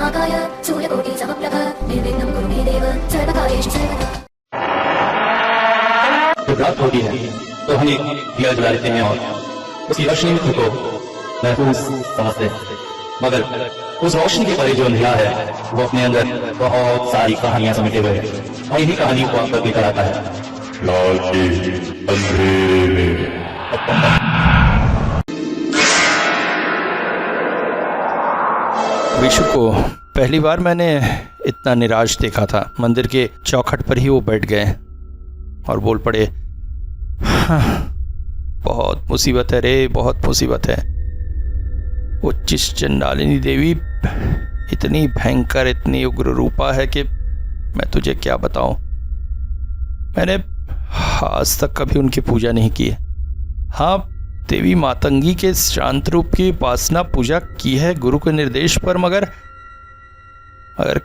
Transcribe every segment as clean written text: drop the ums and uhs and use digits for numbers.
महाकाय सूर्यकोटि समप्रभ निर्विघ्नं कुरु मे देव सर्वकार्येषु सर्वदा। जब रात होती है तो हम एक दिया जला लेते हैं और उसकी रोशनी में खुद को महफूज समझते हैं, मगर उस रोशनी के परे जो अंधेरा है वो अपने अंदर बहुत सारी कहानियां समेटे हुए है और इन्हीं कहानियों को आप लेकर आता है। रात के अंधेरे में विशु को पहली बार मैंने इतना निराश देखा था। मंदिर के चौखट पर ही वो बैठ गए और बोल पड़े, हाँ, बहुत मुसीबत है रे, बहुत मुसीबत है। वो जिस चंडालिनी देवी इतनी भयंकर, इतनी उग्र रूपा है कि मैं तुझे क्या बताऊं। मैंने आज तक कभी उनकी पूजा नहीं की है। हाँ, देवी मातंगी के शांत रूप की उपासना पूजा की है गुरु के निर्देश पर, मगर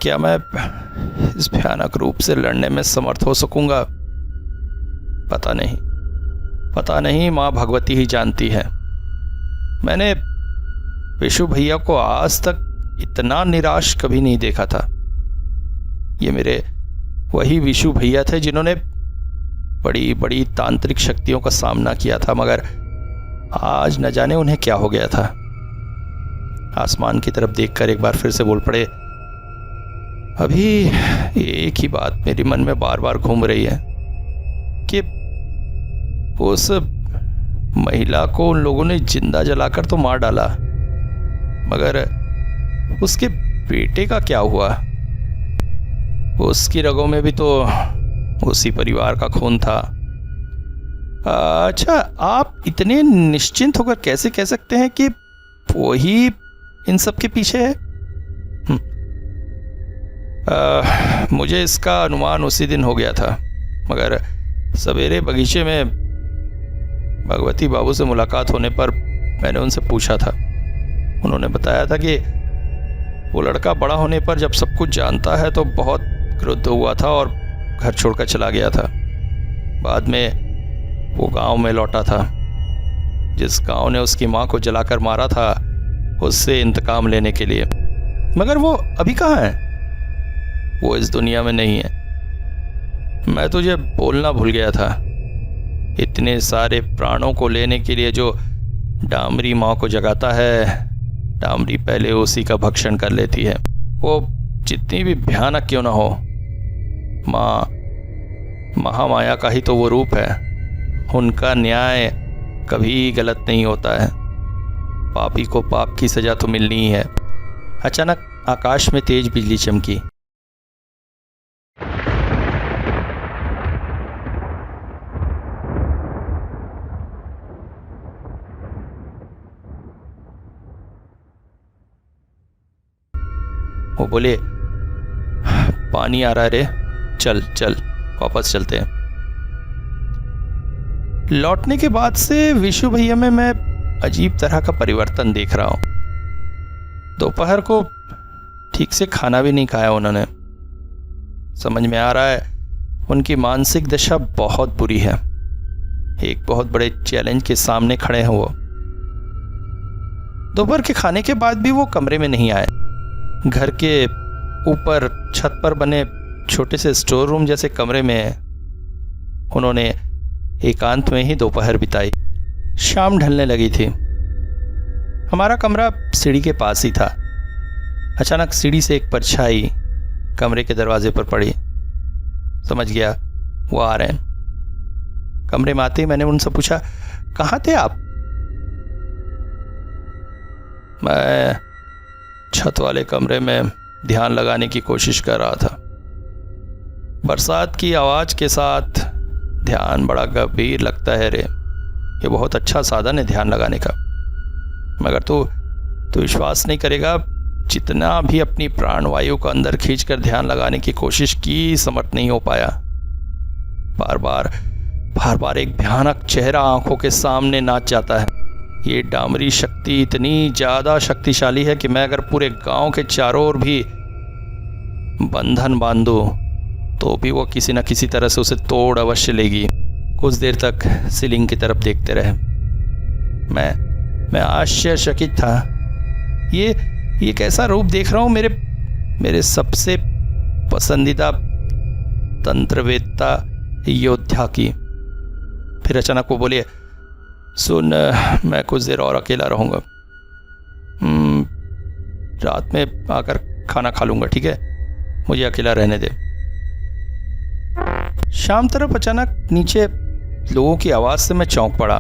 क्या मैं इस भयानक रूप से लड़ने में समर्थ हो सकूंगा? पता नहीं, माँ भगवती ही जानती है। मैंने विशु भैया को आज तक इतना निराश कभी नहीं देखा था। ये मेरे वही विशु भैया थे जिन्होंने बड़ी बड़ी तांत्रिक शक्तियों का सामना किया था, मगर आज न जाने उन्हें क्या हो गया था। आसमान की तरफ देखकर एक बार फिर से बोल पड़े, अभी एक ही बात मेरे मन में बार बार घूम रही है कि उस महिला को उन लोगों ने जिंदा जलाकर तो मार डाला, मगर उसके बेटे का क्या हुआ? उसकी रगों में भी तो उसी परिवार का खून था। अच्छा, आप इतने निश्चिंत होकर कैसे कह सकते हैं कि वही इन सब के पीछे है? मुझे इसका अनुमान उसी दिन हो गया था, मगर सवेरे बगीचे में भगवती बाबू से मुलाकात होने पर मैंने उनसे पूछा था। उन्होंने बताया था कि वो लड़का बड़ा होने पर जब सब कुछ जानता है तो बहुत क्रुद्ध हुआ था और घर छोड़कर चला गया था। बाद में वो गांव में लौटा था। जिस गांव ने उसकी माँ को जलाकर मारा था उससे इंतकाम लेने के लिए, मगर वो अभी कहाँ है? वो इस दुनिया में नहीं है। मैं तुझे बोलना भूल गया था, इतने सारे प्राणों को लेने के लिए जो डामरी माँ को जगाता है, डामरी पहले उसी का भक्षण कर लेती है। वो जितनी भी भयानक क्यों ना हो, माँ महामाया का ही तो वो रूप है। उनका न्याय कभी गलत नहीं होता है। पापी को पाप की सजा तो मिलनी ही है। अचानक आकाश में तेज बिजली चमकी। वो बोले, पानी आ रहा है रे, चल वापस चलते हैं। लौटने के बाद से विशु भैया में मैं अजीब तरह का परिवर्तन देख रहा हूं। दोपहर को ठीक से खाना भी नहीं खाया उन्होंने। समझ में आ रहा है उनकी मानसिक दशा बहुत बुरी है। एक बहुत बड़े चैलेंज के सामने खड़े हैं वो। दोपहर के खाने के बाद भी वो कमरे में नहीं आए। घर के ऊपर छत पर बने छोटे से स्टोर रूम जैसे कमरे में उन्होंने एकांत में ही दोपहर बिताई। शाम ढलने लगी थी। हमारा कमरा सीढ़ी के पास ही था। अचानक सीढ़ी से एक परछाई कमरे के दरवाजे पर पड़ी। समझ गया वो आ रहे हैं। कमरे में आते ही मैंने उनसे पूछा, कहाँ थे आप? मैं छत वाले कमरे में ध्यान लगाने की कोशिश कर रहा था। बरसात की आवाज के साथ ध्यान बड़ा गंभीर लगता है रे। ये बहुत अच्छा साधन है ध्यान लगाने का, मगर तू विश्वास नहीं करेगा, जितना भी अपनी प्राणवायु को अंदर खींचकर ध्यान लगाने की कोशिश की, समर्थ नहीं हो पाया। बार बार एक भयानक चेहरा आंखों के सामने नाच जाता है। ये डामरी शक्ति इतनी ज़्यादा शक्तिशाली है कि मैं अगर पूरे गांव के चारों ओर भी बंधन बांधूं तो भी वो किसी न किसी तरह से उसे तोड़ अवश्य लेगी। कुछ देर तक सीलिंग की तरफ देखते रहे। मैं आश्चर्यचकित था। ये कैसा रूप देख रहा हूँ? मेरे सबसे पसंदीदा तंत्रवेत्ता योद्धा की। फिर अचानक वो बोले, सुन, मैं कुछ देर और अकेला रहूँगा, रात में आकर खाना खा लूँगा, ठीक है? मुझे अकेला रहने दे। शाम तरफ अचानक नीचे लोगों की आवाज़ से मैं चौंक पड़ा।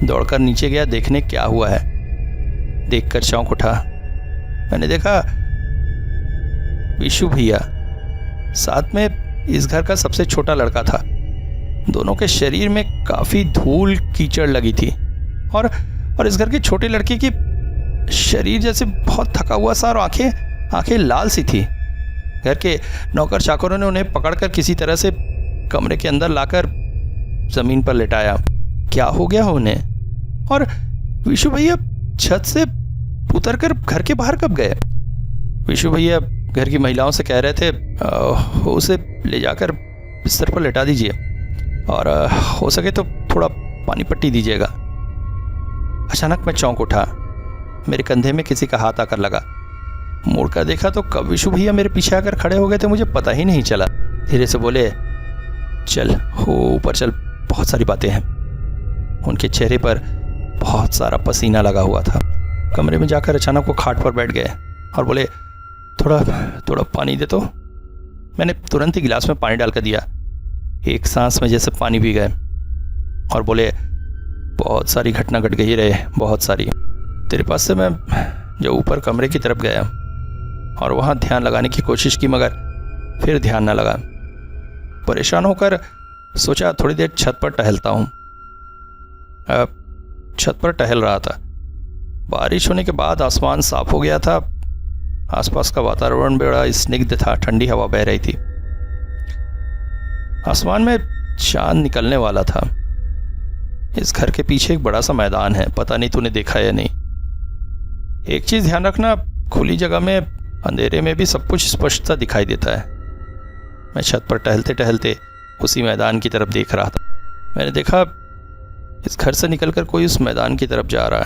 दौड़कर नीचे गया देखने क्या हुआ है। देखकर चौंक उठा। मैंने देखा विशु भैया, साथ में इस घर का सबसे छोटा लड़का था। दोनों के शरीर में काफ़ी धूल कीचड़ लगी थी और इस घर के छोटे लड़के की शरीर जैसे बहुत थका हुआ सा और आंखें लाल सी थी। घर के नौकर चाकरों ने उन्हें पकड़कर किसी तरह से कमरे के अंदर लाकर जमीन पर लेटाया। क्या हो गया उन्हें? और विशु भैया छत से उतरकर घर के बाहर कब गए? विशु भैया घर की महिलाओं से कह रहे थे उसे ले जाकर बिस्तर पर लेटा दीजिए और हो सके तो थोड़ा पानी पट्टी दीजिएगा। अचानक मैं चौंक उठा। मेरे कंधे में किसी का हाथ आकर लगा। मुड़कर देखा तो कब विशु भैया मेरे पीछे आकर खड़े हो गए थे, मुझे पता ही नहीं चला। धीरे से बोले, चल ऊपर चल, बहुत सारी बातें हैं। उनके चेहरे पर बहुत सारा पसीना लगा हुआ था। कमरे में जाकर अचानक वो खाट पर बैठ गए और बोले, थोड़ा पानी दे तो। मैंने तुरंत ही गिलास में पानी डालकर दिया। एक सांस में जैसे पानी पी गए और बोले, बहुत सारी घटना घट गई रहे, बहुत सारी। तेरे पास से मैं जो ऊपर कमरे की तरफ गया और वहाँ ध्यान लगाने की कोशिश की, मगर फिर ध्यान न लगा। परेशान होकर सोचा थोड़ी देर छत पर टहलता हूँ। छत पर टहल रहा था। बारिश होने के बाद आसमान साफ हो गया था। आसपास का वातावरण बड़ा स्निग्ध था, ठंडी हवा बह रही थी। आसमान में चांद निकलने वाला था। इस घर के पीछे एक बड़ा सा मैदान है, पता नहीं तूने देखा या नहीं। एक चीज ध्यान रखना, खुली जगह में अंधेरे में भी सब कुछ स्पष्टता दिखाई देता है। मैं छत पर टहलते टहलते उसी मैदान की तरफ देख रहा था। मैंने देखा इस घर से निकलकर कोई उस मैदान की तरफ जा रहा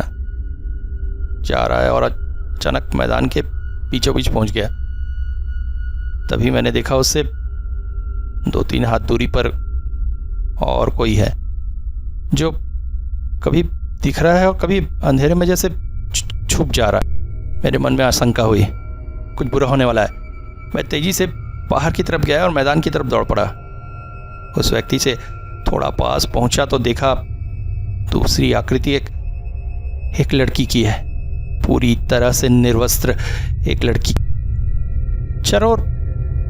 है और अचानक मैदान के बीचों बीच पहुंच गया। तभी मैंने देखा उससे 2-3 हाथ दूरी पर और कोई है जो कभी दिख रहा है और कभी अंधेरे में जैसे छुप जा रहा है। मेरे मन में आशंका हुई, कुछ बुरा होने वाला है। मैं तेजी से बाहर की तरफ गया और मैदान की तरफ दौड़ पड़ा। उस व्यक्ति से थोड़ा पास पहुंचा तो देखा दूसरी आकृति एक लड़की की है, पूरी तरह से निर्वस्त्र एक लड़की। चारों ओर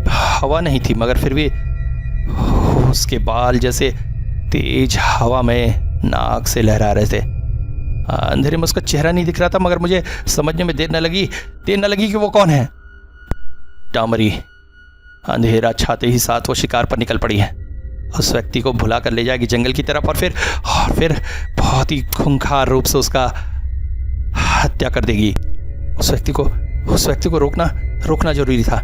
हवा नहीं थी, मगर फिर भी उसके बाल जैसे तेज हवा में नाक से लहरा रहे थे। अंधेरे में उसका चेहरा नहीं दिख रहा था, मगर मुझे समझने में देर न लगी कि वो कौन है। डामरी। अंधेरा छाते ही साथ वो शिकार पर निकल पड़ी है। उस व्यक्ति को भुला कर ले जाएगी जंगल की तरफ और फिर बहुत ही खूंखार रूप से उसका हत्या कर देगी। उस व्यक्ति को रोकना जरूरी था।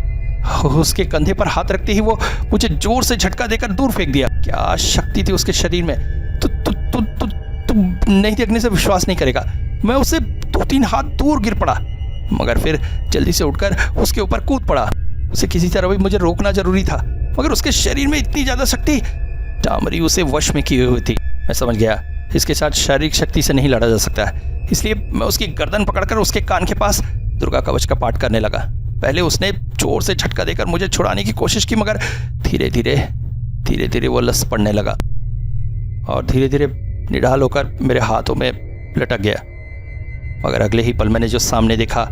उसके कंधे पर हाथ रखते ही वो मुझे जोर से झटका देकर दूर फेंक दिया। क्या शक्ति थी उसके शरीर में, तू नहीं देखने से विश्वास नहीं करेगा। मैं उससे 2-3 हाथ दूर गिर पड़ा, मगर फिर जल्दी से उठकर उसके ऊपर कूद पड़ा। उसे किसी तरह भी मुझे रोकना जरूरी था, मगर उसके शरीर में इतनी ज्यादा शक्ति, डामरी उसे वश में किए हुई थी। मैं समझ गया इसके साथ शारीरिक शक्ति से नहीं लड़ा जा सकता, इसलिए मैं उसकी गर्दन पकड़कर उसके कान के पास दुर्गा कवच का पाठ करने लगा। पहले उसने जोर से झटका देकर मुझे छुड़ाने की कोशिश की, मगर धीरे धीरे वो लस पड़ने लगा और धीरे धीरे निढाल होकर मेरे हाथों में लटक गया। मगर अगले ही पल मैंने जो सामने देखा,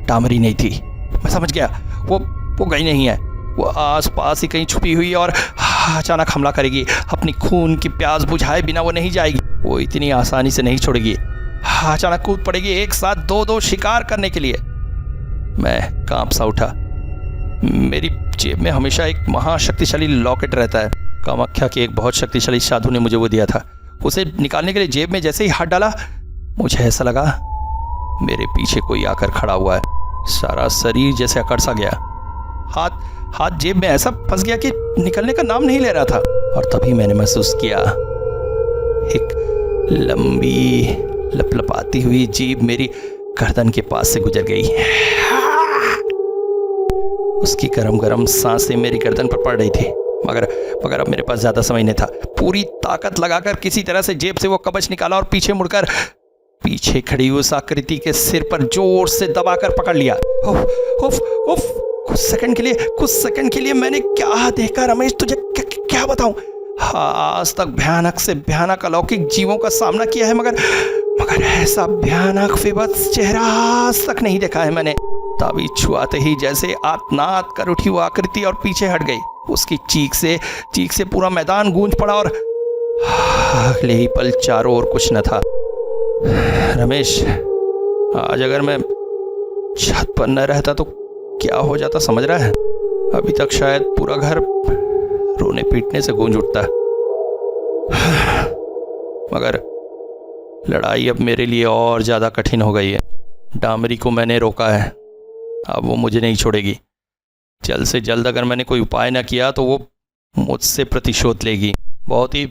डामरी नहीं थी। मैं समझ गया वो गई नहीं है, वो आस पास ही कहीं छुपी हुई और अचानक हमला करेगी। अपनी खून की प्यास बुझाए बिना वो नहीं जाएगी, वो इतनी आसानी से नहीं छोड़ेगी। अचानक कूद पड़ेगी एक साथ 2-2 शिकार करने के लिए। मैं कांप सा उठा। मेरी जेब में हमेशा एक महाशक्तिशाली लॉकेट रहता है। कामाख्या के एक बहुत शक्तिशाली साधु ने मुझे वो दिया था। उसे निकालने के लिए जेब में जैसे ही हाथ डाला, मुझे ऐसा लगा मेरे पीछे कोई आकर खड़ा हुआ है। सारा शरीर जैसे अकड़ सा गया। हाथ जेब में ऐसा फंस गया कि निकलने का नाम नहीं ले रहा था। और तभी मैंने महसूस किया एक लंबी लपलपाती हुई जीभ मेरी गर्दन के पास से गुजर गई। उसकी गरम गरम सांसें मेरी गर्दन पर पड़ रही थी, मगर अब मेरे पास ज़्यादा समय नहीं था। पूरी ताकत लगाकर किसी तरह से जेब से वो कवच निकाला और पीछे मुड़कर पीछे खड़ी उस आकृति के सिर पर जोर से दबाकर पकड़ लिया। उफ उफ उफ, कुछ सेकंड के लिए मैंने क्या देखा रमेश, तुझे क्या बताऊं। आज तक भयानक से भयानक अलौकिक जीवों का सामना किया है, मगर ऐसा भयानक विभत्स चेहरा आज तक नहीं देखा है मैंने। तभी छुआते ही जैसे आतनाद कर उठी वो आकृति और पीछे हट गई। उसकी चीख से पूरा मैदान गूंज पड़ा और अगले ही पल चारों ओर कुछ न था। रमेश, आज अगर मैं छत पर न रहता तो क्या हो जाता समझ रहा है? अभी तक शायद पूरा घर रोने पीटने से गूंज उठता। मगर लड़ाई अब मेरे लिए और ज़्यादा कठिन हो गई है। डामरी को मैंने रोका है, अब वो मुझे नहीं छोड़ेगी। जल्द से जल्द अगर मैंने कोई उपाय न किया तो वो मुझसे प्रतिशोध लेगी, बहुत ही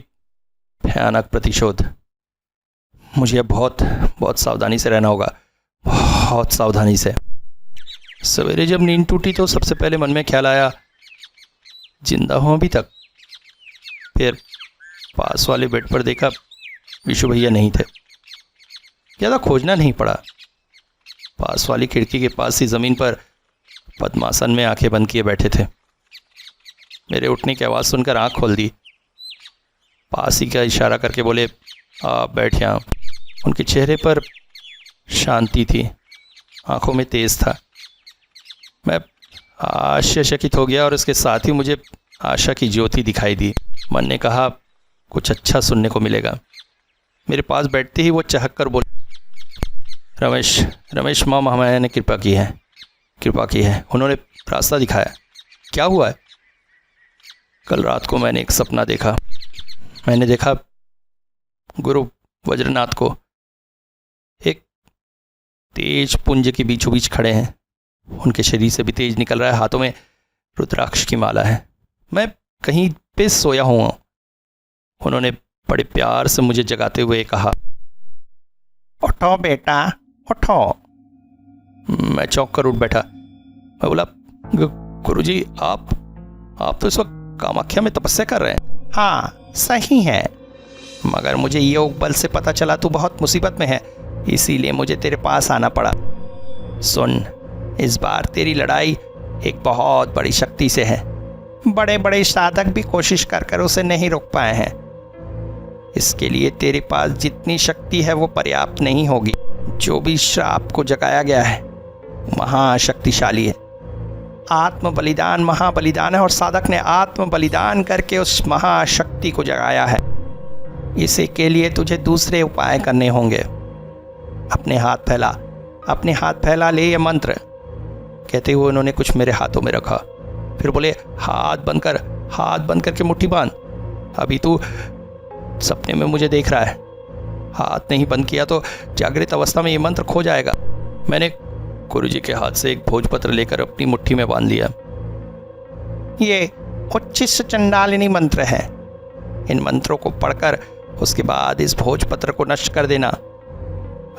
भयानक प्रतिशोध। मुझे अब बहुत सावधानी से रहना होगा, बहुत सावधानी से। सवेरे जब नींद टूटी तो सबसे पहले मन में ख्याल आया, जिंदा हूँ अभी तक। फिर पास वाले बेड पर देखा, विशु भैया नहीं थे। ज़्यादा खोजना नहीं पड़ा। पास वाली खिड़की के पास ही ज़मीन पर पद्मासन में आंखें बंद किए बैठे थे। मेरे उठने की आवाज़ सुनकर आंख खोल दी। पास ही का इशारा करके बोले, आप बैठ यहाँ। उनके चेहरे पर शांति थी, आंखों में तेज था। मैं आश्चर्यचकित हो गया और इसके साथ ही मुझे आशा की ज्योति दिखाई दी। मन ने कहा, कुछ अच्छा सुनने को मिलेगा। मेरे पास बैठते ही वो चहक कर बोले, रमेश माँ महामाया ने कृपा की है, उन्होंने रास्ता दिखाया। क्या हुआ है? कल रात को मैंने एक सपना देखा। मैंने देखा गुरु वज्रनाथ को एक तेज पुंज के बीचों बीच खड़े हैं। उनके शरीर से भी तेज निकल रहा है, हाथों में रुद्राक्ष की माला है। मैं कहीं पे सोया हुआ। उन्होंने बड़े प्यार से मुझे जगाते हुए कहा, उठो बेटा उठो। मैं चौंक कर उठ बैठा। मैं बोला, गुरुजी आप तो इस वक्त कामाख्या में तपस्या कर रहे हैं? हाँ सही है, मगर मुझे योग बल से पता चला तू बहुत मुसीबत में है, इसीलिए मुझे तेरे पास आना पड़ा। सुन, इस बार तेरी लड़ाई एक बहुत बड़ी शक्ति से है। बड़े बड़े साधक भी कोशिश कर उसे नहीं रोक पाए हैं। इसके लिए तेरे पास जितनी शक्ति है वो पर्याप्त नहीं होगी। जो भी श्राप को जगाया गया है महाशक्तिशाली है। आत्म बलिदान महाबलिदान है और साधक ने आत्म बलिदान करके उस महाशक्ति को जगाया है। इसी के लिए तुझे दूसरे उपाय करने होंगे। अपने हाथ फैला ले ये मंत्र। कहते हुए उन्होंने कुछ मेरे हाथों में रखा। फिर बोले, हाथ बंद करके मुट्ठी बांध। अभी तू सपने में मुझे देख रहा है, हाथ नहीं बंद किया तो जागृत अवस्था में ये मंत्र खो जाएगा। मैंने गुरुजी के हाथ से एक भोजपत्र लेकर अपनी मुट्ठी में बांध लिया। ये उच्चिष्ट चंडालिनी मंत्र है। इन मंत्रों को पढ़कर उसके बाद इस भोजपत्र को नष्ट कर देना।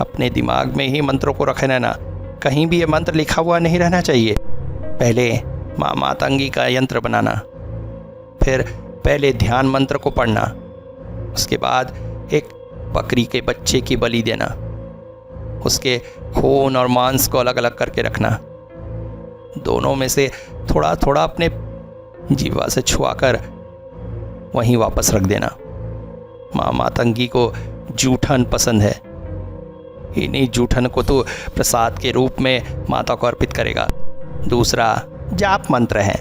अपने दिमाग में ही मंत्रों को रखे रहना, कहीं भी ये मंत्र लिखा हुआ नहीं रहना चाहिए। पहले माँ मातंगी का यंत्र बनाना, फिर पहले ध्यान मंत्र को पढ़ना, उसके बाद एक बकरी के बच्चे की बलि देना, उसके खून और मांस को अलग अलग करके रखना, दोनों में से थोड़ा थोड़ा अपने जीवा से छुआकर वहीं वापस रख देना। माँ मातंगी को जूठन पसंद है, इन्हीं जूठन को तो प्रसाद के रूप में माता को अर्पित करेगा। दूसरा जाप मंत्र है।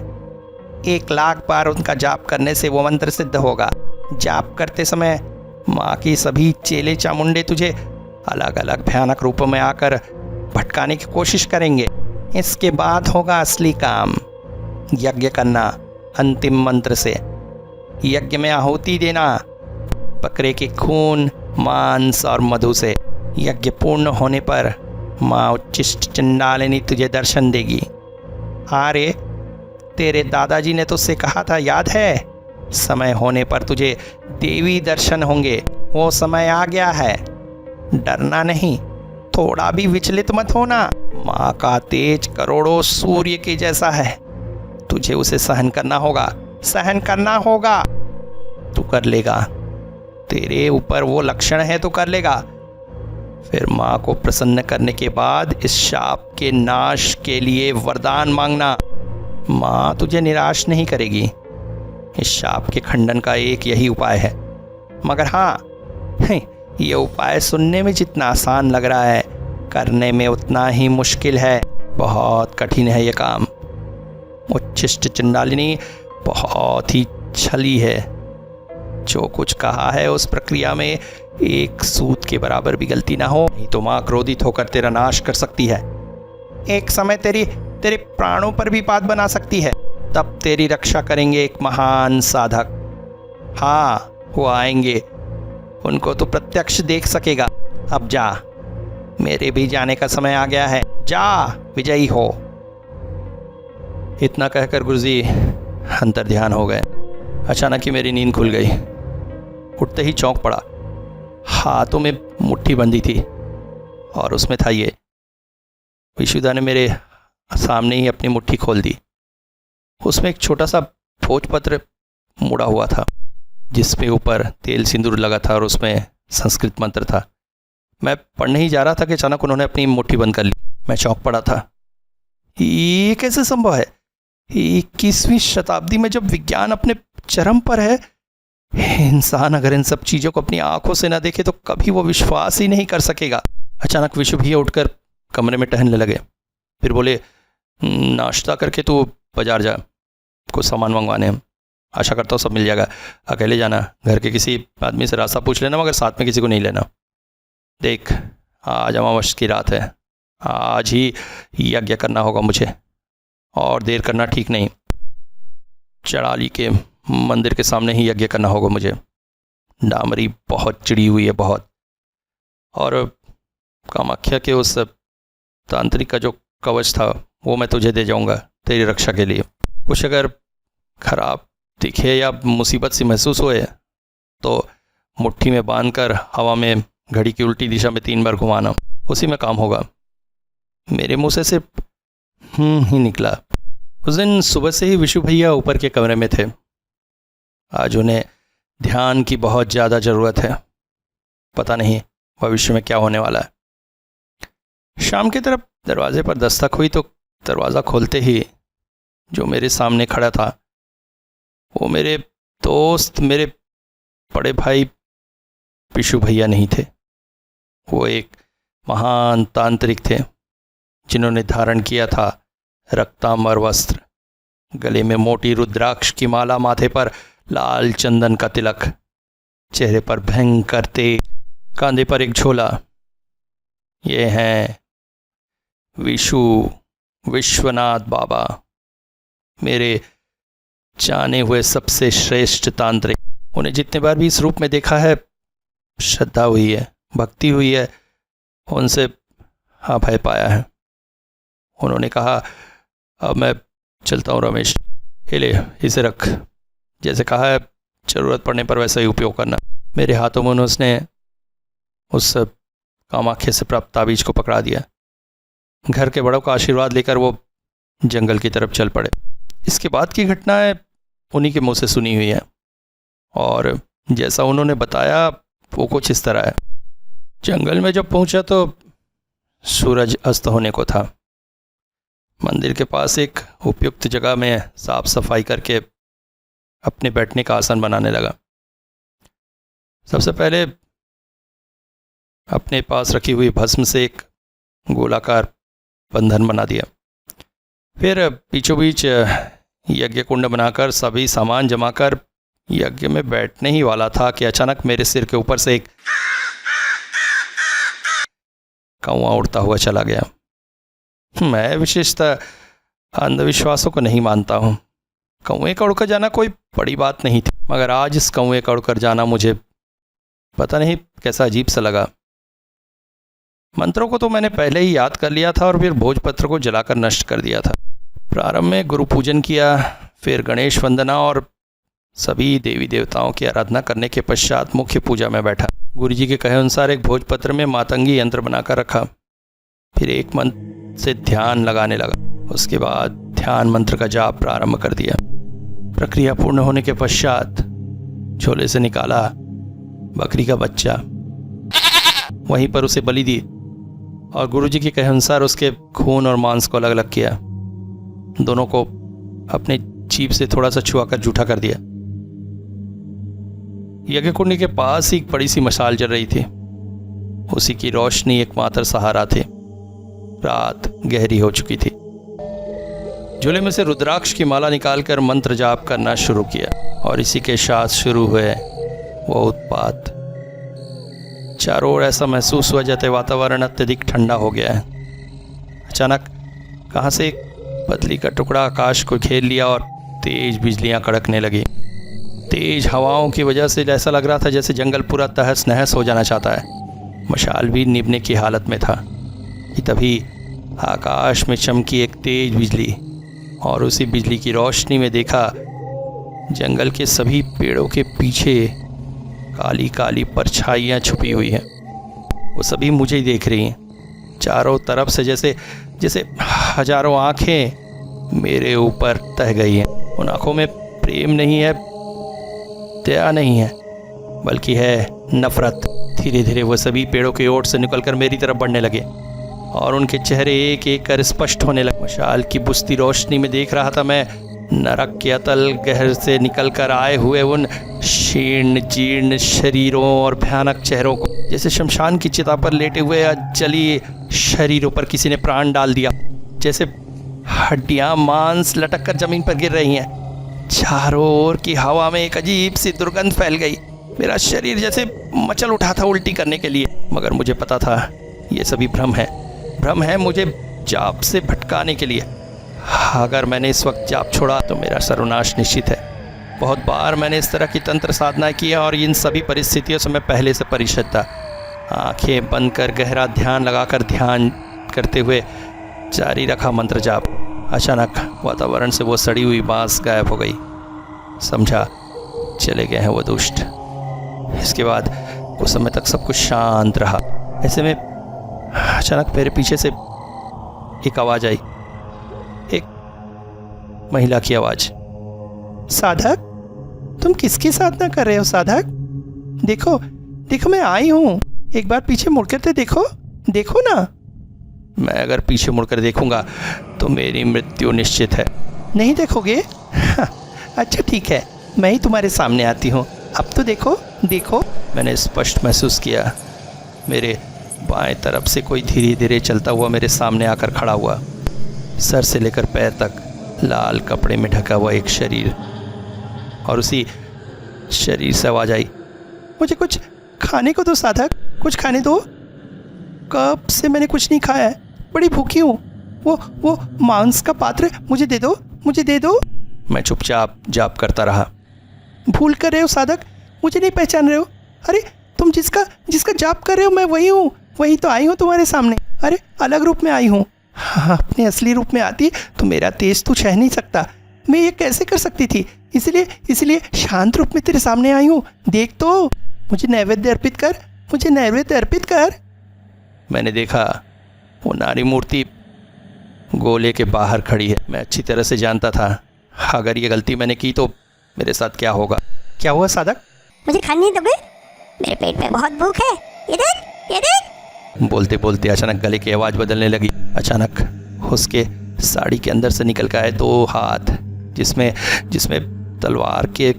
1,00,000 बार उनका जाप करने से वो मंत्र सिद्ध होगा। जाप करते समय माँ की सभी चेले चामुंडे तुझे अलग अलग भयानक रूपों में आकर भटकाने की कोशिश करेंगे। इसके बाद होगा असली काम, यज्ञ करना। अंतिम मंत्र से यज्ञ में आहुति देना, बकरे के खून, मांस और मधु से। यज्ञ पूर्ण होने पर माँ उच्चिष्ट चंडालिनी तुझे दर्शन देगी। अरे तेरे दादाजी ने तुझसे कहा था, याद है? समय होने पर तुझे देवी दर्शन होंगे। वो समय आ गया है, डरना नहीं, थोड़ा भी विचलित मत होना। माँ का तेज करोड़ों सूर्य के जैसा है, तुझे उसे सहन करना होगा, सहन करना होगा। तू कर लेगा, तेरे ऊपर वो लक्षण है, तो कर लेगा। फिर माँ को प्रसन्न करने के बाद इस शाप के नाश के लिए वरदान मांगना। माँ तुझे निराश नहीं करेगी। इस शाप के खंडन का एक यही उपाय है, मगर हाँ, ये उपाय सुनने में जितना आसान लग रहा है, करने में उतना ही मुश्किल है। बहुत कठिन है ये काम। उच्छिष्ट चंडालिनी बहुत ही छली है। जो कुछ कहा है उस प्रक्रिया में एक सूत के बराबर भी गलती ना हो, नहीं तो माँ क्रोधित होकर तेरा नाश कर सकती है। एक समय तेरे प्राणों पर भी बात बना सकती है। तब तेरी रक्षा करेंगे एक महान साधक। हाँ, वो आएंगे, उनको तो प्रत्यक्ष देख सकेगा। अब जा, मेरे भी जाने का समय आ गया है। जा, विजयी हो। इतना कहकर गुरुजी अंतर ध्यान हो गए। अचानक ही मेरी नींद खुल गई। उठते ही चौंक पड़ा। हाथों में मुट्ठी बंधी थी और उसमें था ये। विशुदा ने मेरे सामने ही अपनी मुट्ठी खोल दी। उसमें एक छोटा सा भोजपत्र मुड़ा हुआ था, जिसपे ऊपर तेल सिंदूर लगा था और उसमें संस्कृत मंत्र था। मैं पढ़ने ही जा रहा था कि अचानक उन्होंने अपनी मुट्ठी बंद कर ली। मैं चौंक पड़ा था। ये कैसे संभव है? 21वीं शताब्दी में जब विज्ञान अपने चरम पर है, इंसान अगर इन सब चीज़ों को अपनी आंखों से ना देखे तो कभी वो विश्वास ही नहीं कर सकेगा। अचानक विशु भैया उठकर कमरे में टहलने लगे। फिर बोले, नाश्ता करके तू बाजार जा, कुछ सामान मंगवाने हैं। आशा करता हूँ सब मिल जाएगा। अकेले जाना, घर के किसी आदमी से रास्ता पूछ लेना, मगर साथ में किसी को नहीं लेना। देख, आज अमावस्या की रात है, आज ही यज्ञ करना होगा मुझे, और देर करना ठीक नहीं। चढ़ाली के मंदिर के सामने ही यज्ञ करना होगा मुझे। डामरी बहुत चिड़ी हुई है, बहुत। और कामाख्या के उस तांत्रिक का जो कवच था वो मैं तुझे दे जाऊंगा तेरी रक्षा के लिए। कुछ अगर खराब दिखे या मुसीबत सी महसूस होए तो मुट्ठी में बांधकर हवा में घड़ी की उल्टी दिशा में 3 बार घुमाना, उसी में काम होगा। मेरे मुंह से सिर्फ ही निकला। उस दिन सुबह से ही विशु भैया ऊपर के कमरे में थे। आज उन्हें ध्यान की बहुत ज़्यादा ज़रूरत है। पता नहीं भविष्य में क्या होने वाला है। शाम की तरफ दरवाजे पर दस्तक हुई तो दरवाज़ा खोलते ही जो मेरे सामने खड़ा था वो मेरे दोस्त, मेरे बड़े भाई विशु भैया नहीं थे। वो एक महान तांत्रिक थे जिन्होंने धारण किया था रक्तांबर वस्त्र, गले में मोटी रुद्राक्ष की माला, माथे पर लाल चंदन का तिलक, चेहरे पर भयंकर तेज, कांधे पर एक झोला। ये हैं विशु विश्वनाथ बाबा, मेरे जाने हुए सबसे श्रेष्ठ तांत्रिक। उन्हें जितने बार भी इस रूप में देखा है, श्रद्धा हुई है, भक्ति हुई है, उनसे अभय पाया है। उन्होंने कहा, अब मैं चलता हूँ रमेश, ले इसे रख, जैसे कहा है ज़रूरत पड़ने पर वैसा ही उपयोग करना। मेरे हाथों में उसने उस कामाख्या से प्राप्त ताबीज को पकड़ा दिया। घर के बड़ों का आशीर्वाद लेकर वो जंगल की तरफ चल पड़े। इसके बाद की घटनाएं उन्हीं के मुंह से सुनी हुई है, और जैसा उन्होंने बताया वो कुछ इस तरह है। जंगल में जब पहुंचा तो सूरज अस्त होने को था। मंदिर के पास एक उपयुक्त जगह में साफ सफाई करके अपने बैठने का आसन बनाने लगा। सबसे पहले अपने पास रखी हुई भस्म से एक गोलाकार बंधन बना दिया। फिर बीचों बीच यज्ञ कुंड बनाकर सभी सामान जमाकर यज्ञ में बैठने ही वाला था कि अचानक मेरे सिर के ऊपर से एक कौवा उड़ता हुआ चला गया। मैं विशेषतः अंधविश्वासों को नहीं मानता हूँ। कौवे का उड़कर जाना कोई बड़ी बात नहीं थी, मगर आज इस कौवे का उड़कर जाना मुझे पता नहीं कैसा अजीब सा लगा। मंत्रों को तो मैंने पहले ही याद कर लिया था और फिर भोजपत्र को जलाकर नष्ट कर दिया था। प्रारंभ में गुरु पूजन किया, फिर गणेश वंदना और सभी देवी देवताओं की आराधना करने के पश्चात मुख्य पूजा में बैठा। गुरुजी के कहे अनुसार एक भोजपत्र में मातंगी यंत्र बनाकर रखा। फिर एक मंत्र से ध्यान लगाने लगा। उसके बाद ध्यान ध्यान मंत्र का जाप प्रारंभ कर दिया। प्रक्रिया पूर्ण होने के पश्चात झोले से निकाला बकरी का बच्चा, वहीं पर उसे बलि दी और गुरुजी के कहे अनुसार उसके खून और मांस को अलग अलग किया। दोनों को अपने जीभ से थोड़ा सा छुआकर जूठा कर दिया। यज्ञ कुंड के पास ही एक बड़ी सी मशाल जल रही थी। उसी की रोशनी एकमात्र सहारा थी। रात गहरी हो चुकी थी। झोले में से रुद्राक्ष की माला निकालकर मंत्र जाप करना शुरू किया और इसी के साथ शुरू हुए वो उत्पात। चारों ओर ऐसा महसूस हुआ जैसे वातावरण अत्यधिक ठंडा हो गया है। अचानक कहां से एक पतली का टुकड़ा आकाश को घेर लिया और तेज बिजलियां कड़कने लगी। तेज हवाओं की वजह से ऐसा लग रहा था जैसे जंगल पूरा तहस नहस हो जाना चाहता है। मशाल भी निभने की हालत में था कि तभी आकाश में चमकी एक तेज बिजली और उसी बिजली की रोशनी में देखा जंगल के सभी पेड़ों के पीछे काली काली परछाइयाँ छुपी हुई हैं। वो सभी मुझे ही देख रही हैं। चारों तरफ से जैसे जैसे हजारों आंखें मेरे ऊपर तह गई हैं। उन आंखों में प्रेम नहीं है, दया नहीं है, बल्कि है नफरत। धीरे धीरे वो सभी पेड़ों की ओर से निकलकर मेरी तरफ बढ़ने लगे और उनके चेहरे एक एक कर स्पष्ट होने लगे। मशाल की बुझती रोशनी में देख रहा था मैं नरक के अतल गहर से निकल कर आए हुए उन शीर्ण जीर्ण शरीरों और भयानक चेहरों को, जैसे शमशान की चिता पर लेटे हुए जली शरीरों पर किसी ने प्राण डाल दिया। जैसे हड्डियां मांस लटक कर जमीन पर गिर रही हैं। चारों ओर की हवा में एक अजीब सी दुर्गंध फैल गई। मेरा शरीर जैसे मचल उठा था उल्टी करने के लिए, मगर मुझे पता था ये सभी भ्रम है मुझे जाप से भटकाने के लिए। अगर मैंने इस वक्त जाप छोड़ा तो मेरा सर्वनाश निश्चित है। बहुत बार मैंने इस तरह की तंत्र साधना की और इन सभी परिस्थितियों से मैं पहले से परिचित था। आंखें बंद कर गहरा ध्यान लगाकर ध्यान करते हुए जारी रखा मंत्र जाप। अचानक वातावरण से वो सड़ी हुई बांस गायब हो गई। समझा चले गए हैं वो दुष्ट। इसके बाद कुछ समय तक सब कुछ शांत रहा। ऐसे में अचानक मेरे पीछे से एक आवाज़ आई, एक महिला की आवाज़। साधक, तुम किसकी साधना कर रहे हो साधक? देखो देखो मैं आई हूँ, एक बार पीछे मुड़कर तो देखो ना। मैं अगर पीछे मुड़कर देखूंगा तो मेरी मृत्यु निश्चित है। नहीं देखोगे? अच्छा ठीक है, मैं ही तुम्हारे सामने आती हूँ। अब तो देखो। मैंने स्पष्ट महसूस किया मेरे बाएं तरफ से कोई धीरे धीरे चलता हुआ मेरे सामने आकर खड़ा हुआ। सर से लेकर पैर तक लाल कपड़े में ढका हुआ एक शरीर, और उसी शरीर से आवाज आई, मुझे कुछ खाने को दो साधक, कुछ खाने दो। कब से मैंने कुछ नहीं खाया है, बड़ी भूखी हूँ। वो मांस का पात्र मुझे दे दो। मैं चुपचाप जाप करता रहा। भूल कर रहे हो साधक, मुझे नहीं पहचान रहे हो? अरे तुम जिसका जाप कर रहे हो मैं वही हूँ, वही तो आई हूँ तुम्हारे सामने। अरे अलग रूप में आई हूँ। हाँ, अपने असली रूप में आती तो मेरा तेज तो छह नहीं सकता। मैं ये कैसे कर सकती थी? इसलिए शांत रूप में तेरे सामने आई हूँ। देख तो, मुझे नैवेद्य अर्पित कर। मैंने देखा वो नारी मूर्ति गोले के बाहर खड़ी है। मैं अच्छी तरह से जानता था अगर ये गलती मैंने की तो मेरे साथ क्या होगा। क्या हुआ साधक? मुझे खाने दोगे? मेरे पेट में बहुत भूख है। ये देख। बोलते बोलते अचानक गले की आवाज़ बदलने लगी। अचानक उसके साड़ी के अंदर से निकल कर आए 2 हाथ, जिसमें तलवार के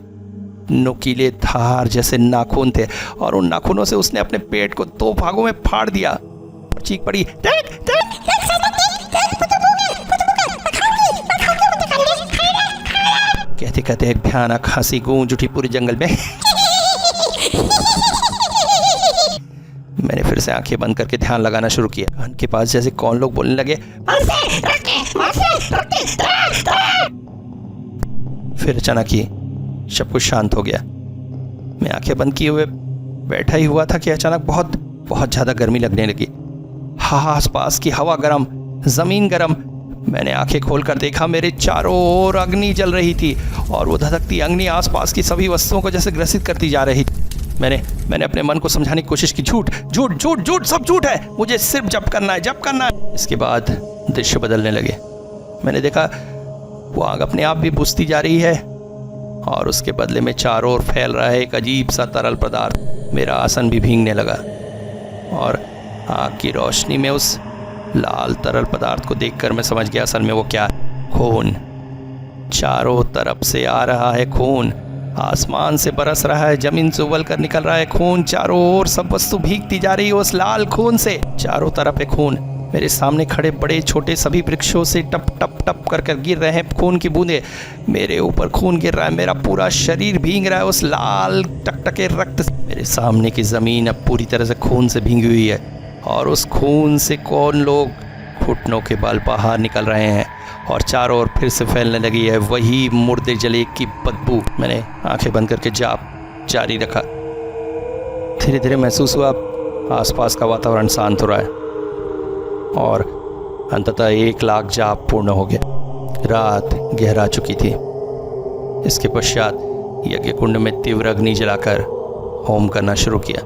नुकीले धार जैसे नाखून थे, और उन नाखूनों से उसने अपने पेट को 2 भागों में फाड़ दिया। चीख पड़ी, कहते कहते एक भयानक हंसी गूंज उठी पूरे जंगल में। मैंने फिर से आंखें बंद करके ध्यान लगाना शुरू किया। कान के पास जैसे कौन लोग बोलने लगे। फिर अचानक ही सब कुछ शांत हो गया। मैं आंखें बंद किए हुए बैठा ही हुआ था कि अचानक बहुत बहुत ज़्यादा गर्मी लगने लगी। आसपास की हवा गर्म, ज़मीन गर्म। मैंने आंखें खोलकर देखा, मेरे चारों ओर अग्नि जल रही थी और वो धधकती अग्नि आसपास की सभी वस्तुओं को जैसे ग्रसित करती जा रही थी। मैंने अपने मन को समझाने की कोशिश की, झूठ, सब झूठ है, मुझे सिर्फ जप करना है। इसके बाद दृश्य बदलने लगे। मैंने देखा वो आग अपने आप भी बुझती जा रही है और उसके बदले में चारों ओर फैल रहा है एक अजीब सा तरल पदार्थ। मेरा आसन भी भीगने लगा और आग की रोशनी में उस लाल तरल पदार्थ को देखकर मैं समझ गया असल में वो क्या है। खून। चारों तरफ से आ रहा है खून, आसमान से बरस रहा है, जमीन से उबल कर निकल रहा है खून। चारों ओर सब वस्तु भीगती जा रही है उस लाल खून से। चारों तरफ है खून। मेरे सामने खड़े बड़े छोटे सभी वृक्षों से टप टप टप कर कर गिर रहे हैं खून की बूंदें। मेरे ऊपर खून गिर रहा है, मेरा पूरा शरीर भीग रहा है उस लाल टकटके रक्त से। मेरे सामने की ज़मीन अब पूरी तरह से खून से भीगी हुई है और उस खून से कौन लोग घुटनों के बल बाहर निकल रहे हैं और चारों ओर फिर से फैलने लगी है वही मुर्दे जले की बदबू। मैंने आंखें बंद करके जाप जारी रखा। धीरे धीरे महसूस हुआ आसपास का वातावरण शांत हो रहा है और अंततः 1 लाख जाप पूर्ण हो गया। रात गहरा चुकी थी। इसके पश्चात यज्ञ कुंड में तीव्र अग्नि जलाकर होम करना शुरू किया।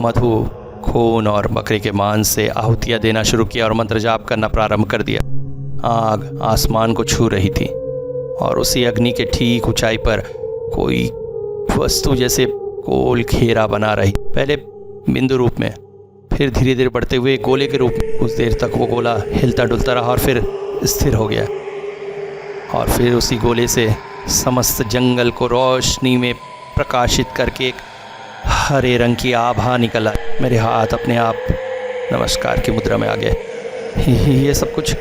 मधु, खून और बकरे के मांस से आहुतियाँ देना शुरू किया और मंत्र जाप करना प्रारंभ कर दिया। आग आसमान को छू रही थी और उसी अग्नि के ठीक ऊंचाई पर कोई वस्तु जैसे गोल घेरा बना रही, पहले बिंदु रूप में, फिर धीरे धीरे बढ़ते हुए गोले के रूप में। कुछ देर तक वो गोला हिलता डुलता रहा और फिर स्थिर हो गया और फिर उसी गोले से समस्त जंगल को रोशनी में प्रकाशित करके एक हरे रंग की आभा निकल आई। मेरे हाथ अपने आप नमस्कार की मुद्रा में आ गए। ये सब कुछ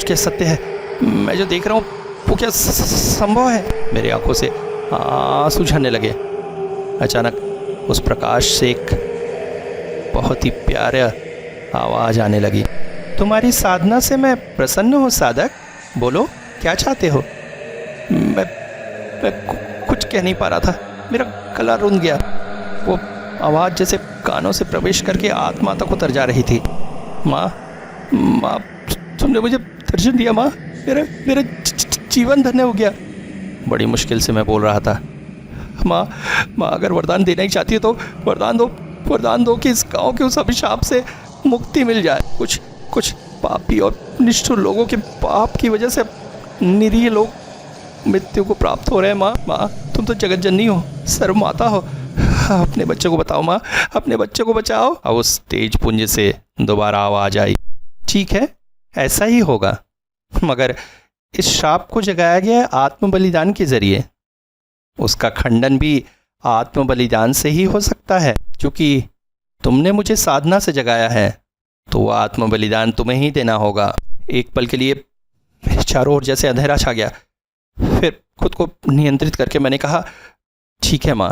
क्या सत्य है? मैं जो देख रहा हूँ वो क्या संभव है? मेरी आंखों से आंसू झरने लगे। अचानक उस प्रकाश से एक बहुत ही प्यारा आवाज़ आने लगी। तुम्हारी साधना से मैं प्रसन्न हूँ साधक, बोलो क्या चाहते हो? मैं कुछ कह नहीं पा रहा था, मेरा गला रुंध गया। वो आवाज़ जैसे कानों से प्रवेश करके आत्मा तक उतर जा रही थी। माँ, तुमने मुझे दर्शन दिया माँ, मेरा जीवन धन्य हो गया। बड़ी मुश्किल से मैं बोल रहा था। माँ, अगर वरदान देना ही चाहती है तो वरदान दो कि इस गांव के उस अभिशाप से मुक्ति मिल जाए। कुछ पापी और निष्ठुर लोगों के पाप की वजह से निरीह लोग मृत्यु को प्राप्त हो रहे हैं। माँ, तुम तो जगत जननी हो, सर्व माता हो, अपने बच्चे को बताओ माँ, अपने बच्चे को बचाओ। अब उस तेज पुंज से दोबारा आवाज आई। ठीक है, ऐसा ही होगा, मगर इस शाप को जगाया गया है आत्म बलिदान के जरिए। उसका खंडन भी आत्म बलिदान से ही हो सकता है। क्योंकि तुमने मुझे साधना से जगाया है तो वह आत्म बलिदान तुम्हें ही देना होगा। एक पल के लिए मेरे चारों ओर जैसे अंधेरा छा गया। फिर खुद को नियंत्रित करके मैंने कहा, ठीक है माँ,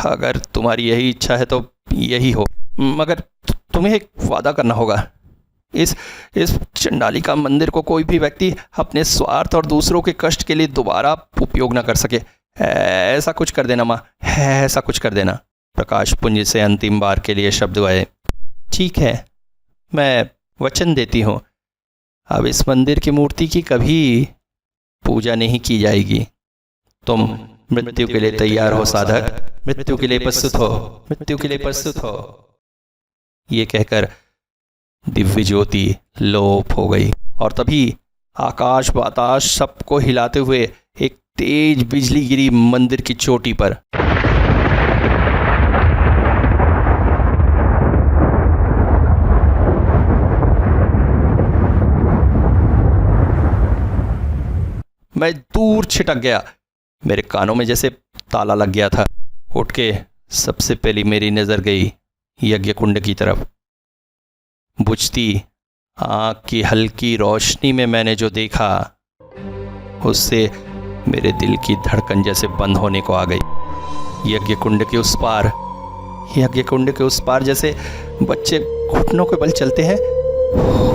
अगर तुम्हारी यही इच्छा है तो यही हो, मगर तुम्हें एक वादा करना होगा। इस चंडालिका मंदिर को कोई भी व्यक्ति अपने स्वार्थ और दूसरों के कष्ट के लिए दोबारा उपयोग न कर सके। ऐसा कुछ कर देना माँ, ऐसा कुछ कर देना। प्रकाश पुंज से अंतिम बार के लिए शब्द आए। ठीक है, मैं वचन देती हूँ, अब इस मंदिर की मूर्ति की कभी पूजा नहीं की जाएगी। तुम मृत्यु के लिए तैयार हो साधक, मृत्यु के लिए प्रस्तुत हो, मृत्यु के लिए प्रस्तुत हो। ये कहकर दिव्य ज्योति लोप हो गई और तभी आकाश बाताश सबको हिलाते हुए एक तेज बिजली गिरी मंदिर की चोटी पर। मैं दूर छिटक गया। मेरे कानों में जैसे ताला लग गया था। उठ के सबसे पहली मेरी नजर गई यज्ञ कुंड की तरफ। बुझती आँख की हल्की रोशनी में मैंने जो देखा उससे मेरे दिल की धड़कन जैसे बंद होने को आ गई। यज्ञ कुंड के उस पार जैसे बच्चे घुटनों के बल चलते हैं,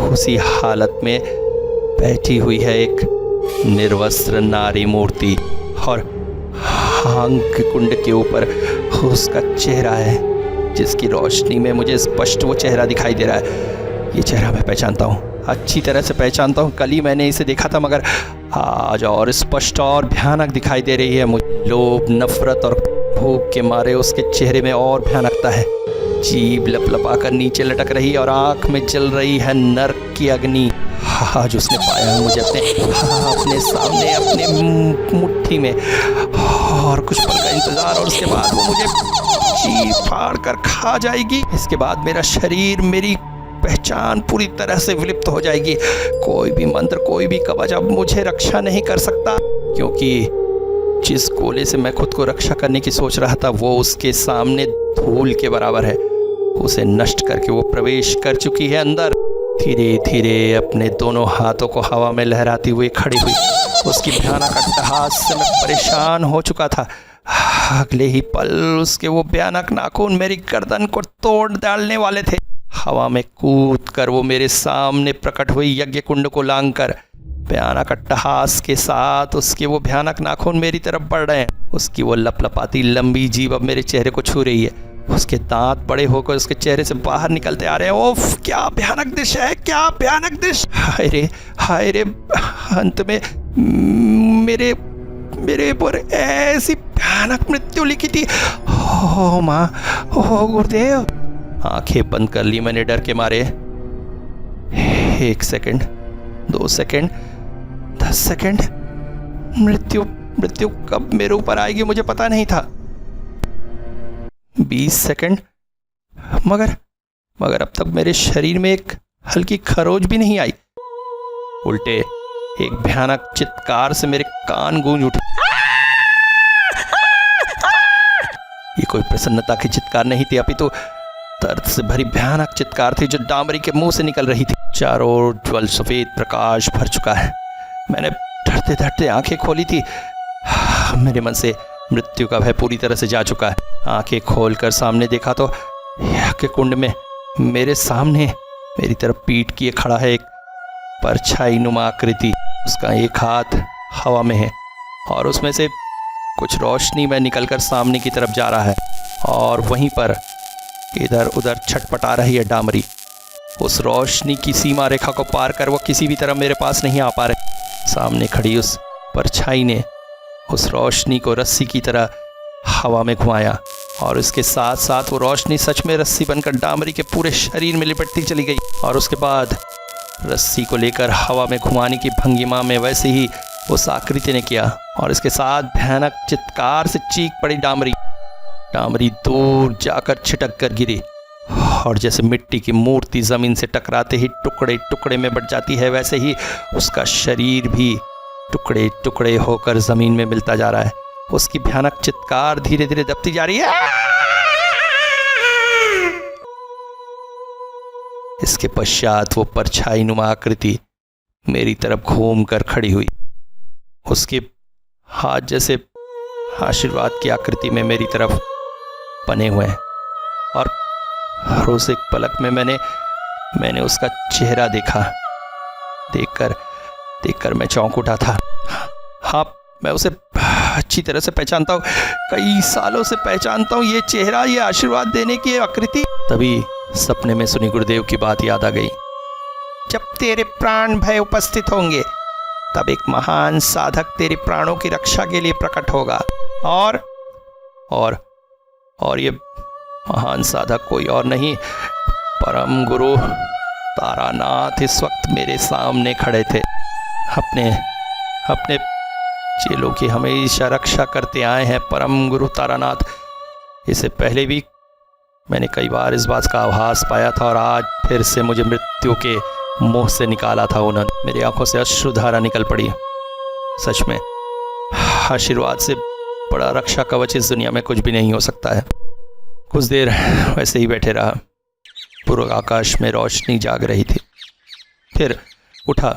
उसी हालत में बैठी हुई है एक निर्वस्त्र नारी मूर्ति और यज्ञ कुंड के ऊपर उसका चेहरा है जिसकी रोशनी में मुझे स्पष्ट वो चेहरा दिखाई दे रहा है। ये चेहरा मैं पहचानता हूँ, अच्छी तरह से पहचानता हूँ। कल ही मैंने इसे देखा था, मगर आज और स्पष्ट और भयानक दिखाई दे रही है मुझे। लोभ, नफरत और भूख के मारे उसके चेहरे में और भयानकता है। जीभ लपलपाकर नीचे लटक रही है और आंख में जल रही है नर्क की अग्नि। आज उसने पाया मुझे अपने सामने, अपने मुट्ठी में, और कुछ पल का इंतजार और उसके बाद वो मुझे चीर फाड़ कर खा जाएगी। इसके बाद मेरा शरीर, मेरी पहचान पूरी तरह से विलुप्त हो जाएगी। कोई भी मंत्र, कोई भी कवच अब मुझे रक्षा नहीं कर सकता, क्योंकि जिस गोले से मैं खुद को रक्षा करने की सोच रहा था वो उसके सामने धूल के बराबर है। उसे नष्ट करके वो प्रवेश कर चुकी है अंदर। धीरे धीरे अपने दोनों हाथों को हवा में लहराती हुई खड़ी हुई। उसकी भयानक अट्टहास से मैं परेशान हो चुका था। अगले ही पल उसके वो भयानक नाखून मेरी गर्दन को तोड़ डालने वाले थे। हवा में कूद कर वो मेरे सामने प्रकट हुई यज्ञ कुंड को लांघकर। भयानक अट्टहास के साथ उसके वो भयानक नाखून मेरी तरफ बढ़ रहे हैं। उसकी वो लपलपाती लंबी जीभ अब मेरे चेहरे को छू रही है। उसके दांत बड़े होकर उसके चेहरे से बाहर निकलते आ रहे हैं। ओफ, क्या भयानक दृश्य है, क्या भयानक दृश्य। हाय रे, अंत में मेरे पर ऐसी भयानक मृत्यु लिखी थी। ओ माँ, ओ गुरुदेव। आंखें बंद कर ली मैंने डर के मारे। 1 सेकंड, 2 सेकंड, 10 सेकंड। मृत्यु कब मेरे ऊपर आएगी मुझे पता नहीं था। 20 सेकंड, मगर अब तक मेरे शरीर में एक हल्की खरोच भी नहीं आई। उल्टे एक भयानक चित्कार से मेरे कान गूंज उठे। ये कोई प्रसन्नता की चित्कार नहीं थी, अपितु दर्द से भरी भयानक चित्कार थी जो डामरी के मुंह से निकल रही थी। चारों ओर ज्वल सफेद प्रकाश भर चुका है। मैंने डरते डरते आंखें खोली थी। मेरे मन से मृत्यु का भय पूरी तरह से जा चुका है। आंखें खोलकर सामने देखा तो यज्ञ कुंड में मेरे सामने मेरी तरफ पीठ किए खड़ा है एक परछाई नुमा आकृति। उसका एक हाथ हवा में है और उसमें से कुछ रोशनी में निकलकर सामने की तरफ जा रहा है, और वहीं पर इधर उधर छटपटा रही है डामरी। उस रोशनी की सीमा रेखा को पार कर वो किसी भी तरह मेरे पास नहीं आ पा रहे। सामने खड़ी उस परछाई ने उस रोशनी को रस्सी की तरह हवा में घुमाया, और उसके साथ साथ वो रोशनी सच में रस्सी बनकर डामरी के पूरे शरीर में लिपटती चली गई। और उसके बाद रस्सी को लेकर हवा में घुमाने की भंगिमा में वैसे ही उस आकृति ने किया, और इसके साथ भयानक चित्कार से चीख पड़ी डामरी दूर जाकर छिटक कर गिरी, और जैसे मिट्टी की मूर्ति जमीन से टकराते ही टुकड़े टुकड़े में बट जाती है, वैसे ही उसका शरीर भी टुकड़े टुकड़े होकर जमीन में मिलता जा रहा है। उसकी भयानक चित्कार धीरे धीरे दबती जा रही है। इसके पश्चात वो परछाई नुमा आकृति मेरी तरफ घूम कर खड़ी हुई। उसके हाथ जैसे आशीर्वाद की आकृति में मेरी तरफ बने हुए हैं, और उस एक पलक में मैंने उसका चेहरा देखा। देखकर मैं चौंक उठा था। हाँ, मैं उसे अच्छी तरह से पहचानता हूँ, कई सालों से पहचानता हूँ ये चेहरा, ये आशीर्वाद देने की आकृति। तभी सपने में सुनी गुरुदेव की बात याद आ गई। जब तेरे प्राण भय उपस्थित होंगे तब एक महान साधक तेरे प्राणों की रक्षा के लिए प्रकट होगा, और ये महान साधक कोई और नहीं, परम गुरु तारानाथ इस वक्त मेरे सामने खड़े थे। अपने चेलों की हमेशा रक्षा करते आए हैं परम गुरु तारानाथ। इससे पहले भी मैंने कई बार इस बात का आभास पाया था, और आज फिर से मुझे मृत्यु के मुंह से निकाला था उन्होंने। मेरी आंखों से अश्रुधारा निकल पड़ी। सच में आशीर्वाद से बड़ा रक्षा कवच इस दुनिया में कुछ भी नहीं हो सकता है। कुछ देर वैसे ही बैठे रहा। पूर्व आकाश में रोशनी जाग रही थी। फिर उठा,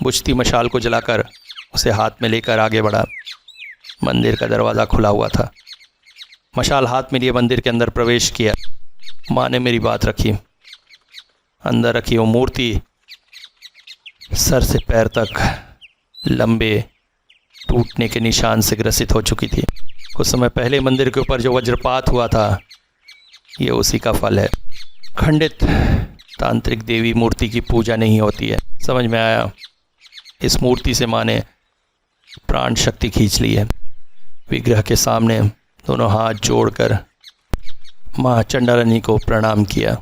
बुझती मशाल को जलाकर उसे हाथ में लेकर आगे बढ़ा। मंदिर का दरवाज़ा खुला हुआ था। मशाल हाथ में लिए मंदिर के अंदर प्रवेश किया। माँ ने मेरी बात रखी। अंदर रखी वो मूर्ति सर से पैर तक लंबे टूटने के निशान से ग्रसित हो चुकी थी। कुछ समय पहले मंदिर के ऊपर जो वज्रपात हुआ था, ये उसी का फल है। खंडित तांत्रिक देवी मूर्ति की पूजा नहीं होती है। समझ में आया, इस मूर्ति से माँ ने प्राण शक्ति खींच ली है। विग्रह के सामने दोनों हाथ जोड़कर माँ चंडालिनी को प्रणाम किया।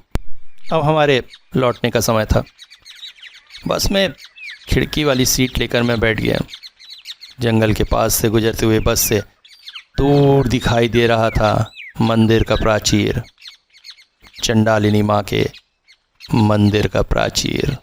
अब हमारे लौटने का समय था। बस में खिड़की वाली सीट लेकर मैं बैठ गया। जंगल के पास से गुजरते हुए बस से दूर दिखाई दे रहा था मंदिर का प्राचीर, चंडालिनी माँ के मंदिर का प्राचीर।